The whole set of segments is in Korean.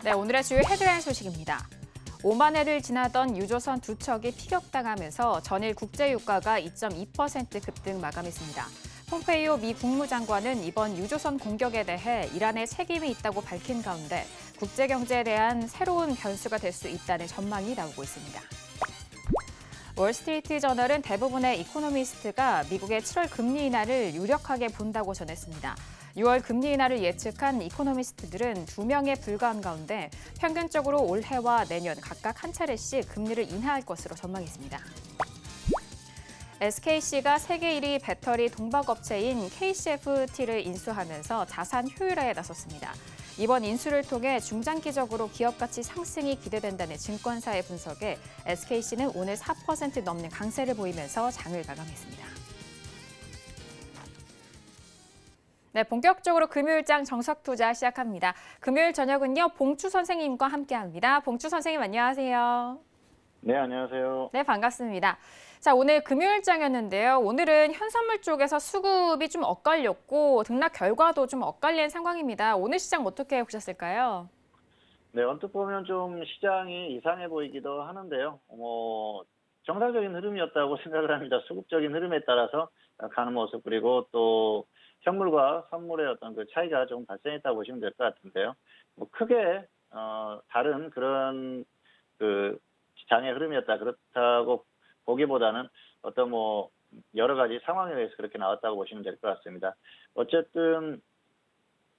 네, 오늘의 주요 헤드라인 소식입니다. 5만 회를 지나던 유조선 두 척이 피격당하면서 전일 국제유가가 2.2% 급등 마감했습니다. 폼페이오 미 국무장관은 이번 유조선 공격에 대해 이란의 책임이 있다고 밝힌 가운데 국제경제에 대한 새로운 변수가 될 수 있다는 전망이 나오고 있습니다. 월스트리트 저널은 대부분의 이코노미스트가 미국의 7월 금리 인하를 유력하게 본다고 전했습니다. 6월 금리 인하를 예측한 이코노미스트들은 2명에 불과한 가운데 평균적으로 올해와 내년 각각 한 차례씩 금리를 인하할 것으로 전망했습니다. SKC가 세계 1위 배터리 동박업체인 KCFT를 인수하면서 자산 효율화에 나섰습니다. 이번 인수를 통해 중장기적으로 기업 가치 상승이 기대된다는 증권사의 분석에 SKC는 오늘 4% 넘는 강세를 보이면서 장을 마감했습니다. 네, 본격적으로 금요일장 정석투자 시작합니다. 금요일 저녁은요, 봉추 선생님과 함께합니다. 봉추 선생님 안녕하세요. 네, 안녕하세요. 네, 반갑습니다. 자, 오늘 금요일장이었는데요. 오늘은 현선물 쪽에서 수급이 좀 엇갈렸고 등락 결과도 좀 엇갈린 상황입니다. 오늘 시장 어떻게 보셨을까요? 네, 언뜻 보면 좀 시장이 이상해 보이기도 하는데요. 정상적인 흐름이었다고 생각을 합니다. 수급적인 흐름에 따라서 가는 모습, 그리고 또 현물과 선물의 어떤 그 차이가 좀 발생했다고 보시면 될 것 같은데요. 크게 다른 그런 그 장의 흐름이었다 그렇다고 보기보다는 어떤 여러 가지 상황에 의해서 그렇게 나왔다고 보시면 될 것 같습니다. 어쨌든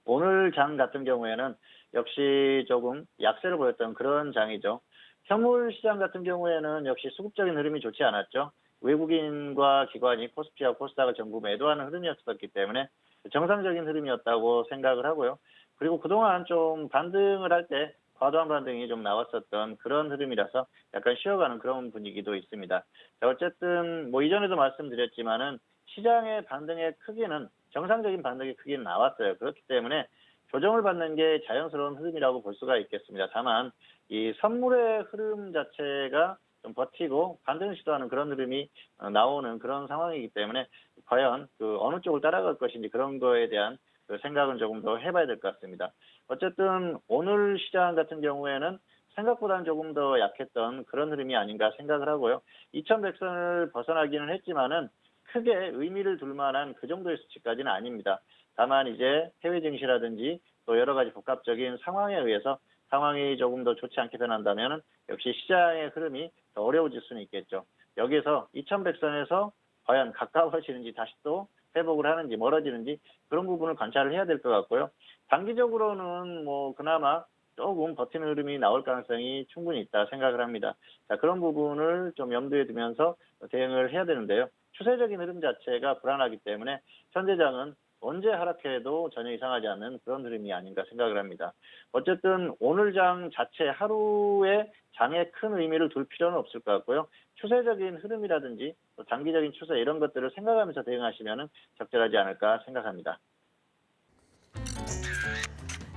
오늘 장 같은 경우에는 역시 조금 약세를 보였던 그런 장이죠. 현물 시장 같은 경우에는 역시 수급적인 흐름이 좋지 않았죠. 외국인과 기관이 코스피와 코스닥을 전부 매도하는 흐름이었기 때문에 정상적인 흐름이었다고 생각을 하고요. 그리고 그동안 좀 반등을 할 때 과도한 반등이 좀 나왔었던 그런 흐름이라서 약간 쉬어가는 그런 분위기도 있습니다. 자, 어쨌든 이전에도 말씀드렸지만은 시장의 반등의 크기는 정상적인 반등의 크기는 나왔어요. 그렇기 때문에 조정을 받는 게 자연스러운 흐름이라고 볼 수가 있겠습니다. 다만 이 선물의 흐름 자체가 좀 버티고 반등을 시도하는 그런 흐름이 나오는 그런 상황이기 때문에 과연 어느 쪽을 따라갈 것인지 그런 거에 대한 생각은 조금 더 해봐야 될 것 같습니다. 어쨌든 오늘 시장 같은 경우에는 생각보다는 조금 더 약했던 그런 흐름이 아닌가 생각을 하고요. 2100선을 벗어나기는 했지만은 크게 의미를 둘 만한 그 정도의 수치까지는 아닙니다. 다만 이제 해외 증시라든지 또 여러 가지 복합적인 상황에 의해서 상황이 조금 더 좋지 않게 변한다면은 역시 시장의 흐름이 더 어려워질 수는 있겠죠. 여기서 2100선에서 과연 가까워지는지 다시 또 회복을 하는지 멀어지는지 그런 부분을 관찰을 해야 될 것 같고요. 단기적으로는 그나마 조금 버티는 흐름이 나올 가능성이 충분히 있다 생각을 합니다. 자, 그런 부분을 좀 염두에 두면서 대응을 해야 되는데요. 추세적인 흐름 자체가 불안하기 때문에 현재장은 언제 하락해도 전혀 이상하지 않는 그런 흐름이 아닌가 생각을 합니다. 어쨌든 오늘 장 자체 하루에 장에 큰 의미를 둘 필요는 없을 것 같고요. 추세적인 흐름이라든지 또 장기적인 추세 이런 것들을 생각하면서 대응하시면 적절하지 않을까 생각합니다.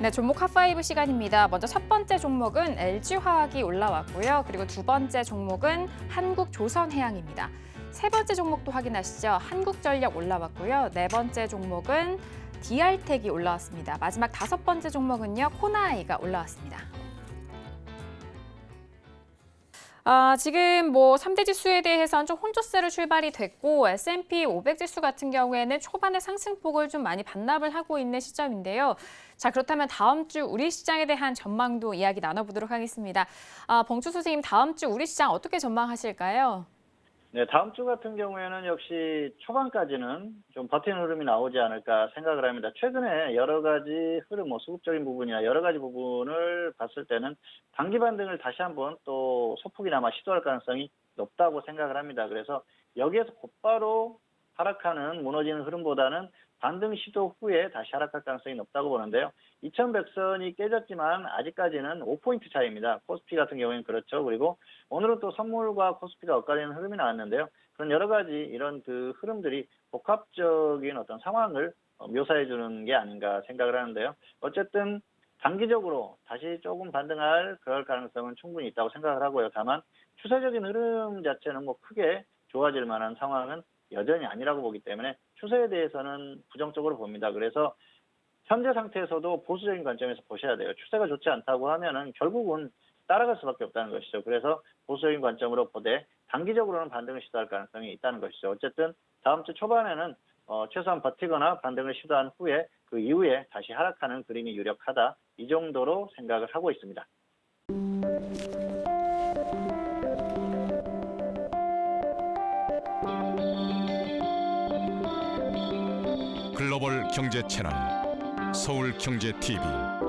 네, 종목 핫5 시간입니다. 먼저 첫 번째 종목은 LG화학이 올라왔고요. 그리고 두 번째 종목은 한국조선해양입니다. 세 번째 종목도 확인하시죠. 한국전력 올라왔고요. 네 번째 종목은 DR텍이 올라왔습니다. 마지막 다섯 번째 종목은요, 코나아이가 올라왔습니다. 지금 3대 지수에 대해서는 좀 혼조세로 출발이 됐고 S&P 500 지수 같은 경우에는 초반에 상승폭을 좀 많이 반납을 하고 있는 시점인데요. 자, 그렇다면 다음 주 우리 시장에 대한 전망도 이야기 나눠보도록 하겠습니다. 봉추 선생님, 다음 주 우리 시장 어떻게 전망하실까요? 네, 다음 주 같은 경우에는 역시 초반까지는 좀 버티는 흐름이 나오지 않을까 생각을 합니다. 최근에 여러 가지 흐름, 수급적인 부분이나 여러 가지 부분을 봤을 때는 단기 반등을 다시 한번 또 소폭이나마 시도할 가능성이 높다고 생각을 합니다. 그래서 여기에서 곧바로 하락하는 무너지는 흐름보다는 반등 시도 후에 다시 하락할 가능성이 높다고 보는데요. 2100선이 깨졌지만 아직까지는 5포인트 차이입니다. 코스피 같은 경우에는 그렇죠. 그리고 오늘은 또 선물과 코스피가 엇갈리는 흐름이 나왔는데요. 그런 여러 가지 이런 흐름들이 복합적인 어떤 상황을 묘사해 주는 게 아닌가 생각을 하는데요. 어쨌든 단기적으로 다시 조금 반등할 그럴 가능성은 충분히 있다고 생각을 하고요. 다만 추세적인 흐름 자체는 크게 좋아질 만한 상황은 여전히 아니라고 보기 때문에 추세에 대해서는 부정적으로 봅니다. 그래서 현재 상태에서도 보수적인 관점에서 보셔야 돼요. 추세가 좋지 않다고 하면은 결국은 따라갈 수밖에 없다는 것이죠. 그래서 보수적인 관점으로 보되 단기적으로는 반등을 시도할 가능성이 있다는 것이죠. 어쨌든 다음 주 초반에는 최소한 버티거나 반등을 시도한 후에 그 이후에 다시 하락하는 그림이 유력하다. 이 정도로 생각을 하고 있습니다. 글로벌 경제 채널 서울경제TV